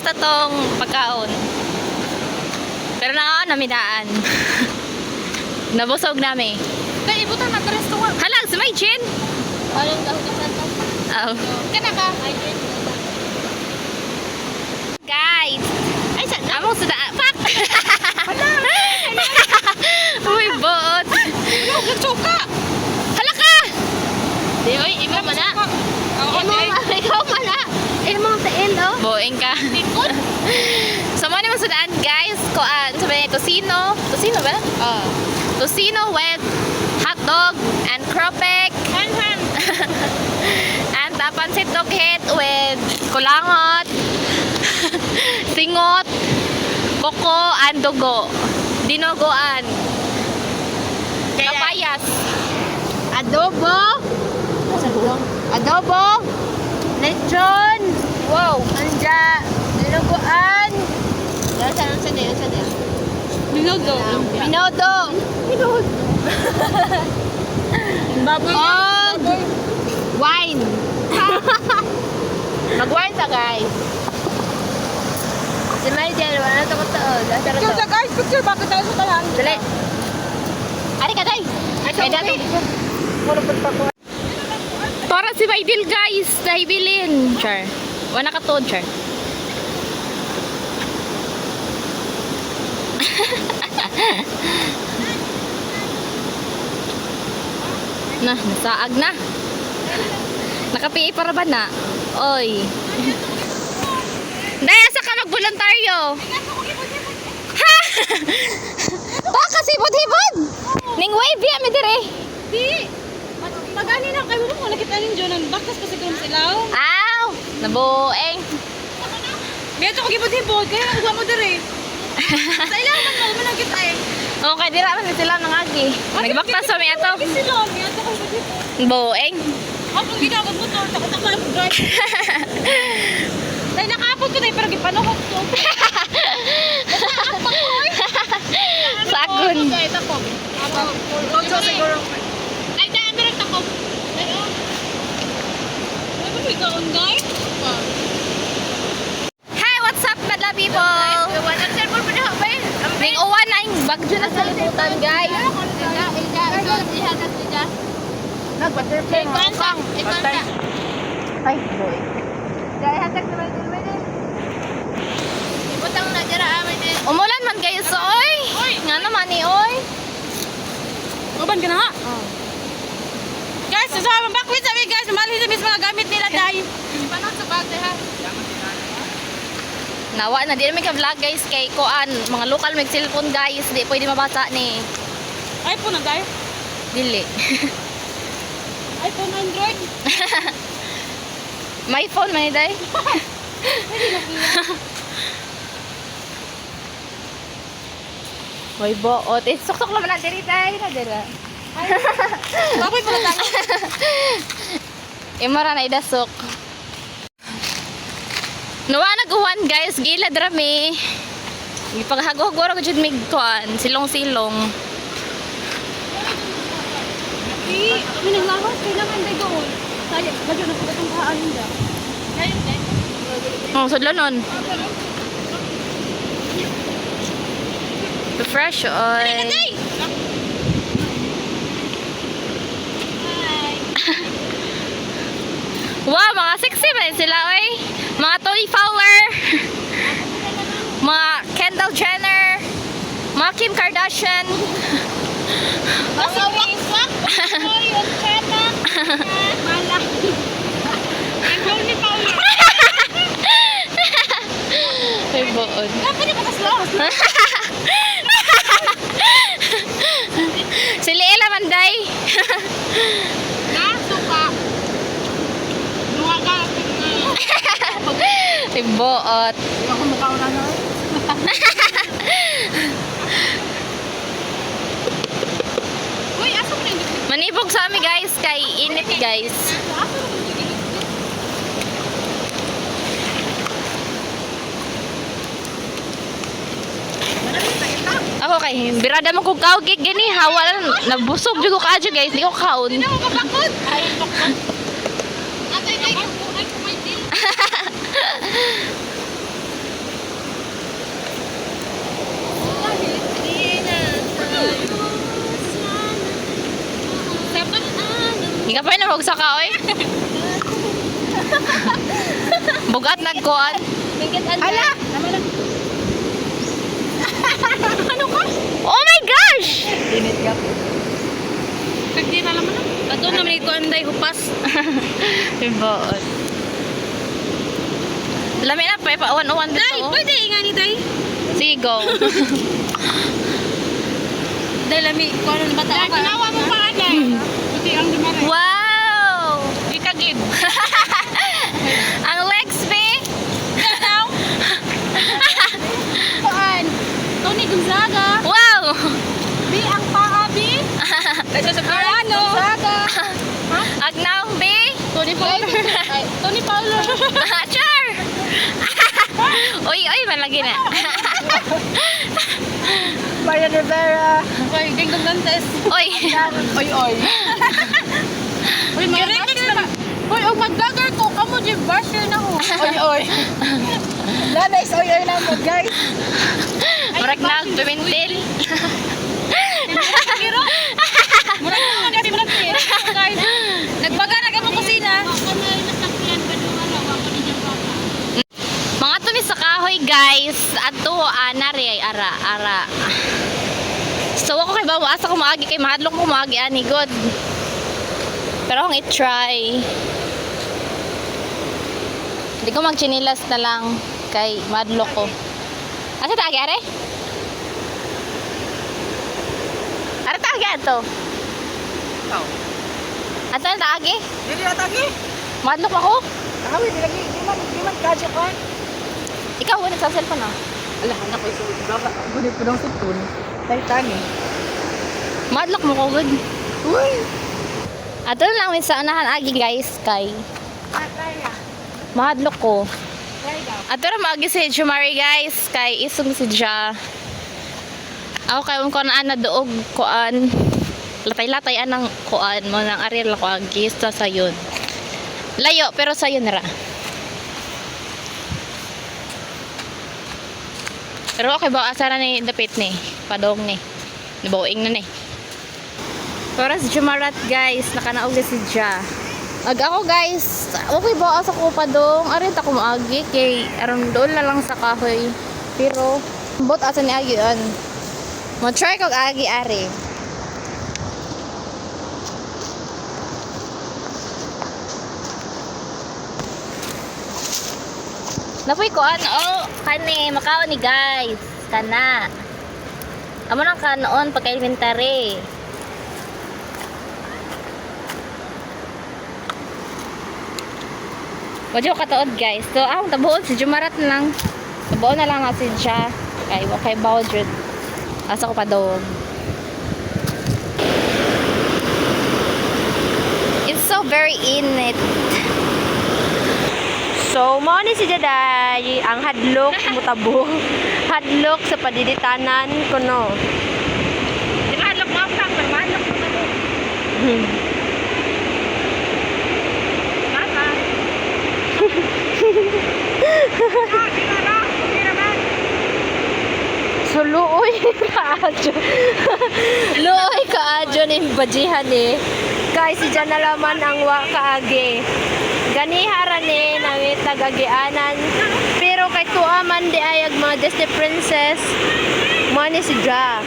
basta tong pagkaon. Pero na namidaan. Nabusog nami. Dahil ibutan na tres to work. Halang, si May Jen. Alam daw ni Santa. Oh. Kana ka? Guys. Ay, sa among sa daan. Fuck! Uy, bot. Nagsuka. Hala ka! Di, oy, imo mana. Ikaw mana. Imo sa endo. Boing ka. Tikot. So, mo naman sa daan, guys. Sabi niya, tosino. Tosino ba? Tosino with hot dog and cropek. Han. And pancit dog hit with kulangot, singot, koko, and dugo. Dinogoan. Kapayas. Adobo. Adobo. Lechon. Wow. Anja. Dinuguan. Yan sa niya. Binodo. Baboy. Wine. Mag-wine sa guys. Si Maydel, wala na ito ko to. Picture sa guys, picture. Bakit tayo sa talang? Dali. Ari ka, day. Ay, dali. Para si Maydel, guys. Nahibilin. Char. Wala ka to, Char. Nasaag na. Nakapi para ba na? Oy. Daya sa ka mag-voluntaryo. Ha? Baka sibod-hibod. Ning wave ya mi dire. Di. Magani na kayo mo nakita ninyo nang bakas pa siguro sila. Aw, nabueng. Beto ko gibod-hibod kaya nang mo dire. Sa ilaman mo man kita eh. Okay, dira man sila nangagi. Nagbaktas sa mi ato. Sila, mi ato ko gibod-hibod. Bueng. Apong ginagod mo to, takot ako yung drive. Dahil nakaapot ko na pero gipanukok ko. Sagun. Ito po. Ito siguro. Ay, dami rin ako. Ayun. Ano ba ikaw, guy? Hi, what's up, madla people? Ning uwan na yung bagyo na sa libutan, guys. Nag-butterfly mo. Ay, boy. Dahil hatag naman din. Ibutang na dira amin din. Umulan man kayo sa oy. Nga naman ni oy. Uban ka na ha? Guys, sasama bakwit sa amin guys. Mali sa mga gamit nila dahil. Paano sa bate ha? Nawa na, di namin ka-vlog guys kay Koan. Mga local may cellphone guys. Di pwede mabasa ni. iPhone na guys. Dili. iPhone Android. My phone man day. Hoy boot. Sok-sok naman na diri day na dira. Baboy mo na tayo. Imara na idasok. Nawa nag-uwan guys, gila drami. Ipaghago-hago ra ko jud mig kuan, silong-silong. Kami naglawas, kailangan tayo doon. Saya, bagyo na po itong kahaanin dyan. Ngayon din. Oh, sudlan nun. The fresh oil. Wow, mga sexy ba yun sila, oy? Mga Tony Fowler. Mga Kendall Jenner. Mga Kim Kardashian. Kasi Facebook, yung cheta, malak. Ang Tony Fowler. Ay, boon. Pwede pa kaslo. Si Leela Manday. Nasuka. Luwaga. Ay, boot. Hindi ako mukha na na. Uy, asa mo na yung Manibog sa amin guys, kay init guys. Ako kay birada mo kog kaugig gani hawa lang nabusog jud ko kadyo guys, di ko kaon. Hindi mo kapakot. Ay, bakot. Atay, ay, may deal. hog sa kaoy. Bugat nagkuan. Hala! Ano ka? Oh my gosh! Init ka. Pagdi na naman. Ato naman ito anday hupas. Ibaon. Lami na pa, ipa-uwan-uwan dito. Day, pwede nga ni Day. Sige, go. Day, lami. Kung ano na bata ka. Ginawa mo pa ka, Day. Buti ang dimara. Wow! Ikagib. Ang legs, be! Kuan. Tony Gonzaga. Wow! Bi ang paa, Bi. Ano? Gonzaga. Agnaw, be! Tony Fowler. Tony Fowler. Char! Uy, malagi na. Maria Rivera. Oy, Dingdong Dantes. Uy! Oy, oy. Uy, mag-basher. Uy, og mag-vlogger ko. Kamo, Jim, basher na ko. Oy, oy. Lanes, oy, oy na mo, guys. Murag na, tumintil. Kiro? Murag na mga kasi murag kiro. Guys, nagbaga na kamo kusina. Mga tumis sa kahoy, guys. Ato, nari ay ara. So, ako kay bawa, asa ko maagi kay mahadlok ko maagi ani good. Pero akong i-try. Hindi ko mag-chinilas na lang kay mahadlok ko. Asa taagi, are? Are taagi ato? Ikaw. Asa na taagi? Dili na tagi. Mahadlok ako? Kawi, di man kadyo ka. Ikaw, wala sa cellphone ah. Ala, anak ko iso. Baka, gunit ko ng sutun. Titani. Mahadlok mo ko good. Uy. Ato na lang sa unahan agi guys kay Ataya. mahadlok ko. Try daw. Ato na maagi si Jumari guys kay isong si Ja. Ako kay ko na doog kuan. Latay-latay anang kuan mo nang aril ko agi sa sayon. Layo pero sayon ra. Pero okay ba asa na ni dapit ni padong ni. Nabuing na ni. Para si Jumarat guys, nakanaog na si Ja. Ag ako guys, okay ba asa ko pa dong? Arin ta ko maagi kay aron doon na lang sa kahoy. Pero bot asa ni agi an. Mo try kog agi ari. Napoy ko ano, kani makaw ni guys. Kana. Amo nang kanoon pagka-inventory. Wadyo katuod guys. So ako tabuon si Jumarat na lang. Tabuon na lang natin siya. Kay Bawdred. Asa ko pa doon. It's so very init. So, mo ni si Jaday, ang hadlok mutabo. Hadlok sa padiditanan kuno. Di ba hadlok mo ako pero mahadlok mo na doon. Mama. So, luoy kaadyo. Luoy kaadyo ni bajihan eh. Kay si Jan nalaman ang wa kaagi. Ganihara ni namit nagagianan. Pero kay tuaman di ayag mga Disney princess. Mo ni si Ja.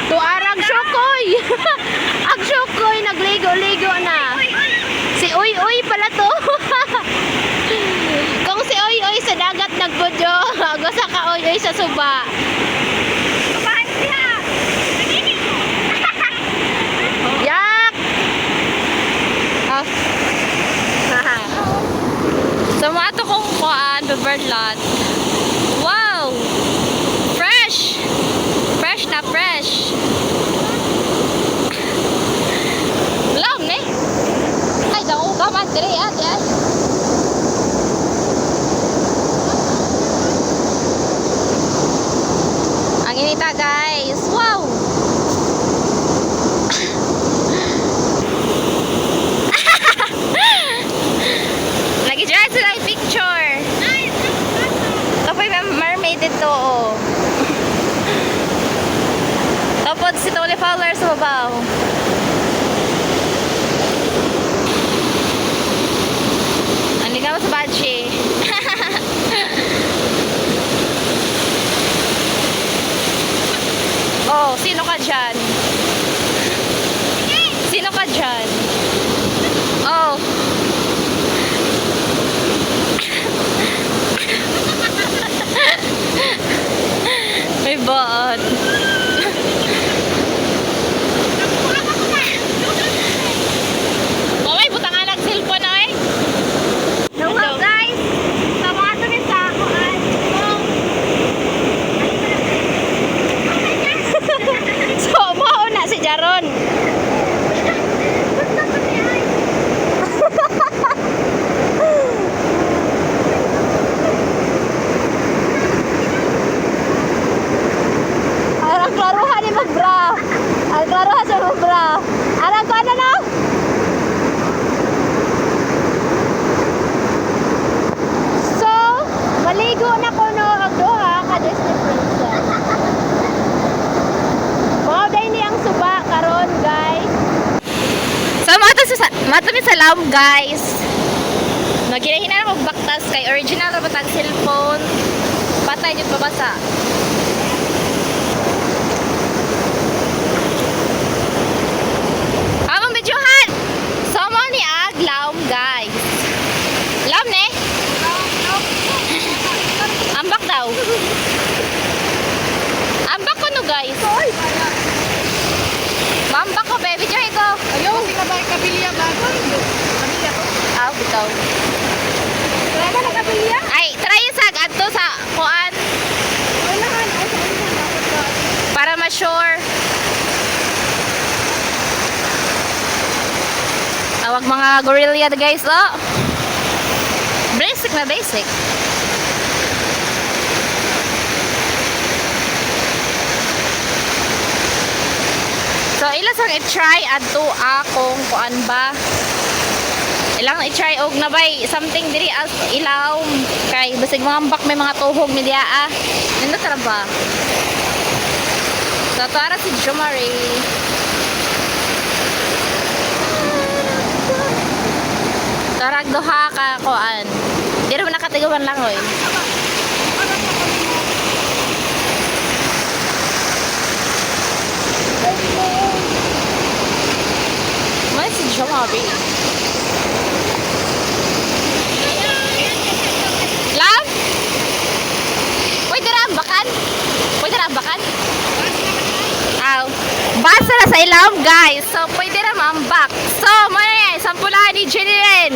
Tuarag Shokoy. Ang Shokoy nagligo-ligo na. Si Uy Uy pala to. Kung si Uy Uy sa dagat nagbudyo, ako sa ka Uy Uy sa suba. Kapahan siya. Yak! So mga to kong kuan, bird lot. Wow! Fresh! Fresh na fresh. Lam ni. Ay, dako ka man dire ate. Ang inita guys. Wow! Nag-dry sila yung picture. Tapos may mermaid dito. Oh. Tapos si Tony Fowler sa babaw. Matami sa laom, guys. Nagkinahinan ako baktas kay original na batang cellphone. Patay yung babasa. Amang videohan! So, mo ni ag laom, guys. Laom, ne? Ambak daw. Ambak ko no, guys. Mambak ko, baby. Diyan ko. Ayaw, hindi na ba kabiliya ba? Kabiliya ko. Ah, bitaw. Wala ba kabiliya? Ay, try yung sag adto sa kuan Wala ka. Ay, sa kanila dapat ka. para ma-sure. Tawag mga gorilla guys, oh. Basic na basic. So, ilas ang i-try adto akong kuan ba? Ilang i-try og na bay something diri as ilaw kay basig mga ambak may mga tuhog media ah. Nindot ra ba? So, para si Jomari. Tarag duha ka kuan. Di ra man nakatigawan lang oy. May si Jomari. Love? Pwede na ambakan? Pwede na ambakan? Aw. Basa na sa ilaw, guys. So, pwede na maambak. So, may sampulahan ni Jenny rin.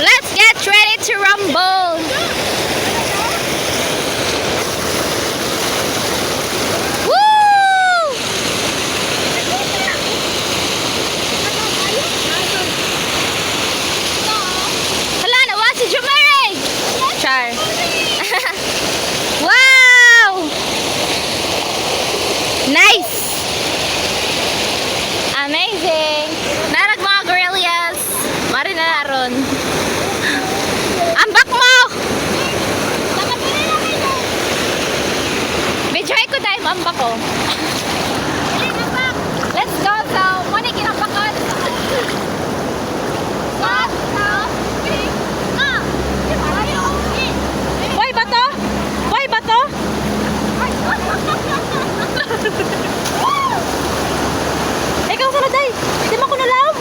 Let's get ready to rumble. Woo! Hala, nawa si Jomari! Char. Wow! Nice! Amazing! Narag mga gorillas. Mari na naron. Ambak mo! Bidyoy ko dahil ambak ko. Let's go! So, muna kinambakon. Boy ba to? Boy ba to? Ikaw sa day. Di mo ko nalaom.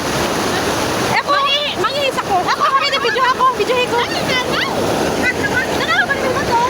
Ako, mangihis ako. Ako, kami video ako. Video ko. Nalaom ba naman ba to?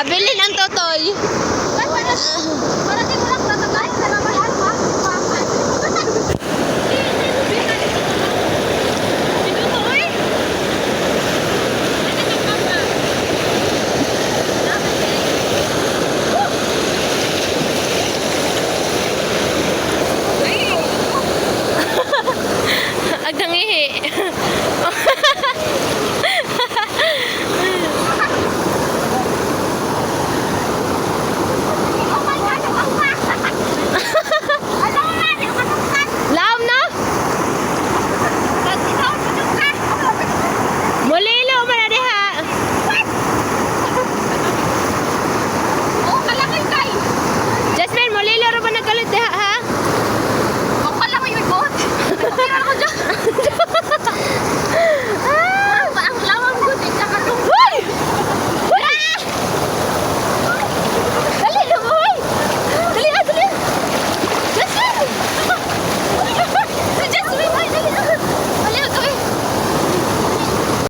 Habilin ang totoy. Para